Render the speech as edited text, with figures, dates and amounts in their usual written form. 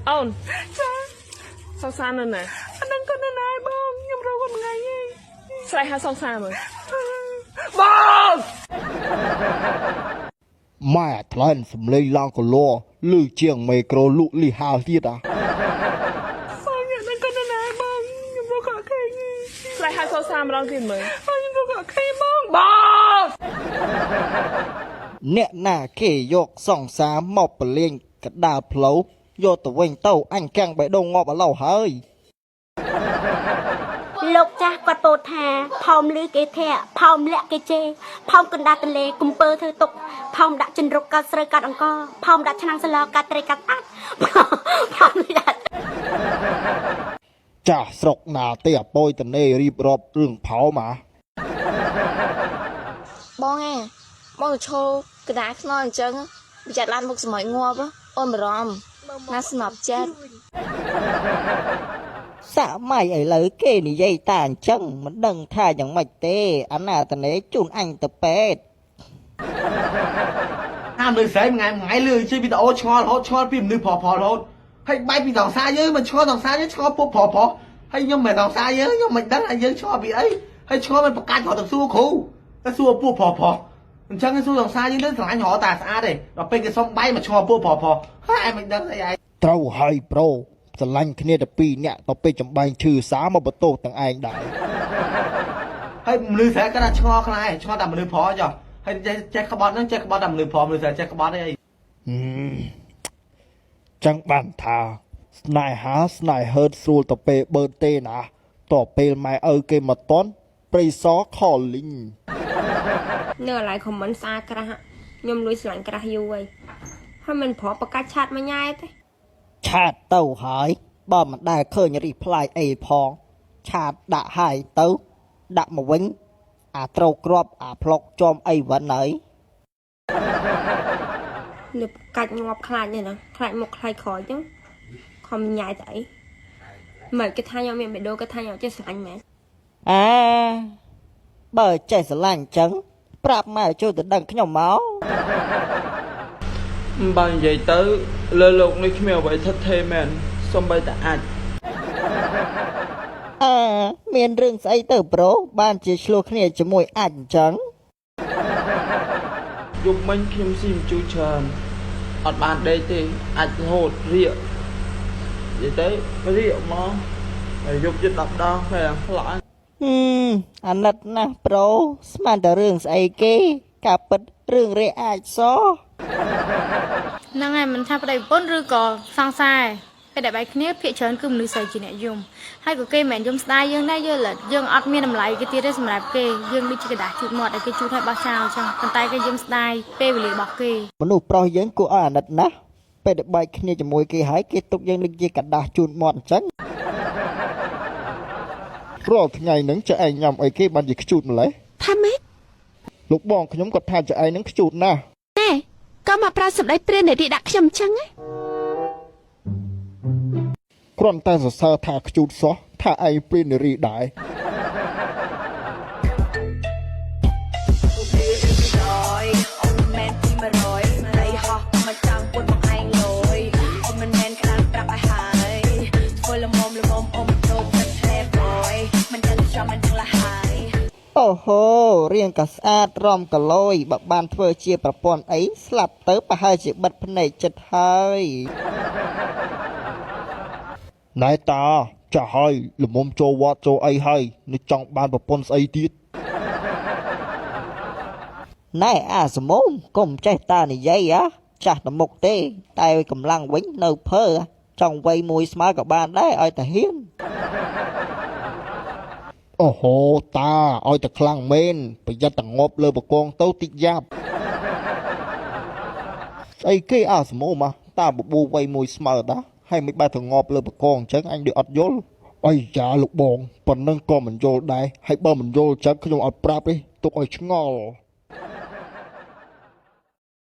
អូនសង្សារនៅណាអានឹងក៏នៅណាបងខ្ញុំរកគាត់ថ្ងៃឯងស្រ័យហៅសង្សារមើលបងម៉ែថ្លែងសំលេងឡើងកលលឺជាងមេក្រូលក់លីហាលទៀតបងអានឹងក៏នៅណាបងខ្ញុំរកគាត់ឃើញស្រ័យហៅសង្សារម្ដងទៀតមើលខ្ញុំរកគាត់ឃើញបងអ្នកណាគេយកសង្សារមកប្រលេងកដាលផ្លូវយកទៅវិញទៅអញកាំងបេះដូងងាប់ឥឡូវហើយលោកចាស់គាត់ពោលថាផោមលឺគេធាក់ផោមលាក់គេជេផោមកណ្ដាលទន្លេកំពើធ្វើទុកផោមដាក់ចិនរុកកាត់ស្រូវកាត់អង្គផោមដាក់ឆ្នាំងសឡកាត់ត្រីកាត់អាត់ផោមដាក់ចាស់ស្រុកណាទេអពយតនេរៀបរាប់រឿងផោមបងឯងមកឈោកដាខ្នល់អញ្ចឹងវាចាត់ឡានមុខសម័យងាប់អូនបារម្ភណាស្នប់ចិត្តសម័យឥឡូវគេនិយាយតាអញ្ចឹងមិនដឹងថាយ៉ាងម៉េចទេអាណាតនេជូនអញទៅពេទ្យអាមនុស្សស្រីថ្ងៃលឺជិះវីដេអូឆ្ងល់រហូតឆ្ងល់ពីមនុស្សផរហូតហើយបែកពីដងសាយើងមិនឆ្ងល់ដងសាយើងឆ្ងល់ពុកផហើយខ្ញុំមិនដងសាយើងខ្ញុំមិនដឹងថាយើងឆ្ងល់ពីអីហើយឆ្ងល់មិនប្រកាសរត់ទៅសួរគ្រូទៅសួរពុកផអញ្ចឹងសួរដងសាយើងទៅស្រឡាញ់រត់តាស្អាតទេដល់ពេលគេសុំបាយមកឆ្ងល់ពុកផហើយឯងមិនដឹងអីឯងត្រូវហើយប្រូស្រឡាញ់គ្នាតែពីរនាក់ទៅពេលចំបែងឈឺសាមកបន្ទោសទាំងឯងដែរហើយមនុស្សស្រីគាត់ថាឆ្ងល់ខ្លាំងឆ្ងល់តែមនុស្សផចុះហើយចេះក្បត់ហ្នឹងចេះក្បត់តែមនុស្សមនុស្សស្រីចេះក្បត់អីចឹងបានថាស្នេហាស្នេហ៍ហឺតស្រួលទៅពេលបឺតទេណាតពេលម៉ែឪគេមកតន់ព្រៃសខលីងនៅអាឡៃខមមិនស្អាតក្រាស់ខ្ញុំលួយស្រឡាញ់ក្រាស់យូរហើយមិនប្រប្រកាច់ឆាតមួយញ៉ែទេឆាតទៅហើយបើមិនដែលឃើញរីផ្លាយអីផងឆាតដាក់ហើយទៅដាក់មកវិញអាត្រូវក្របអាផ្លុកចំអីវ៉ាន់ហើយលើកាច់ងាប់ខ្លាចនេះណាខ្លាចមុខខ្លាចក្រោយចឹងខំញ៉ែទៅអីមិនគេថាខ្ញុំមានបេះដូងគេថាខ្ញុំចេះស្រឡាញ់មែនបើចេះស្រឡាញ់ចឹងប្រាប់ម៉ែជួយទៅដឹងខ្ញុំមកបើនិយាយទៅលើលោកនេះគ្មានអ្វីថិតថេរមែនសំបីតែអាចមានរឿងស្អីទៅប្រូបានជាឆ្លោះគ្នាជាមួយអាចអញ្ចឹងយប់មិញខ្ញុំស៊ីមជូរច្រើនអត់បានដេកទេអាចរហូតរៀកនិយាយទៅរៀកមកហើយយប់ជិត10ដងពេលផ្លាក់អាណិតណាស់ប្រូស្មានតែរឿងស្អីគេការពិតរឿងរេអាចសហ្នឹងហើយមិនថាប្តីប្រពន្ធឬក៏សង្សារពេលដែលបែកគ្នាភាគច្រើនគឺមនុស្សស្រីជាអ្នកយំហើយក៏គេមិនយំស្ដាយយើងដែរយើងអត់មានតម្លៃគេទៀតទេសម្រាប់គេយើងដូចជាกระดาษជូតមាត់ឲ្យគេជូតឲ្យបោះចោលអញ្ចឹងប៉ុន្តែគេយំស្ដាយពេលវេលារបស់គេមនុស្សប្រុសយើងគួរឲ្យអាណិតណាស់ពេលដែលបែកគ្នាជាមួយគេហើយគេទុកយើងដូចជាกระดาษជូតមាត់អញ្ចឹងរាល់ថ្ងៃហ្នឹងចៅឯងញ៉ាំអីគេបានជាខ្ជូតម្លេះថាម៉េចលោកបងខ្ញុំគាត់ថាចៅឯងហ្នឹងខ្ជូតណាស់ណែក៏មកប្រើសម្ដីព្រាននារីដាក់ខ្ញុំអញ្ចឹងគ្រាន់តែសរសើរថាខ្ជូតសោះថាឯងព្រាននារីដែរអូហូរៀងក៏ស្អាតរំកលយបើបានធ្វើជាប្រព័ន្ធអីស្លាប់ទៅប្រហែលជាបិទភ្នែកចិត្តហើយណែតាចាស់ហើយលមុំចូលវត្តចូលអីហើយនឹងចង់បានប្រពន្ធស្អីទៀតណែអាសមុំកុំចេះតានិយាយចាស់ទៅមុខទេតែកម្លាំងវិញនៅភើចង់វ័យមួយស្មើក៏បានដែរឲ្យតែហ៊ានអូហូតាឲ្យតែខ្លាំងមែនប្រយ័ត្នតែងាប់លើបកងទៅតិចយ៉ាប់ស្អីគេអាសមុំតាបបួវ័យមួយស្មើដែរហើយមិនបែរទៅងាប់លើបកងអញ្ចឹងអញដូចអត់យល់អីយ៉ាលោកបងប៉ុណ្ណឹងក៏មិនយល់ដែរហើយបើមិនយល់ចឹងខ្ញុំអត់ប្រាប់ទេទុកឲ្យឆ្ងល់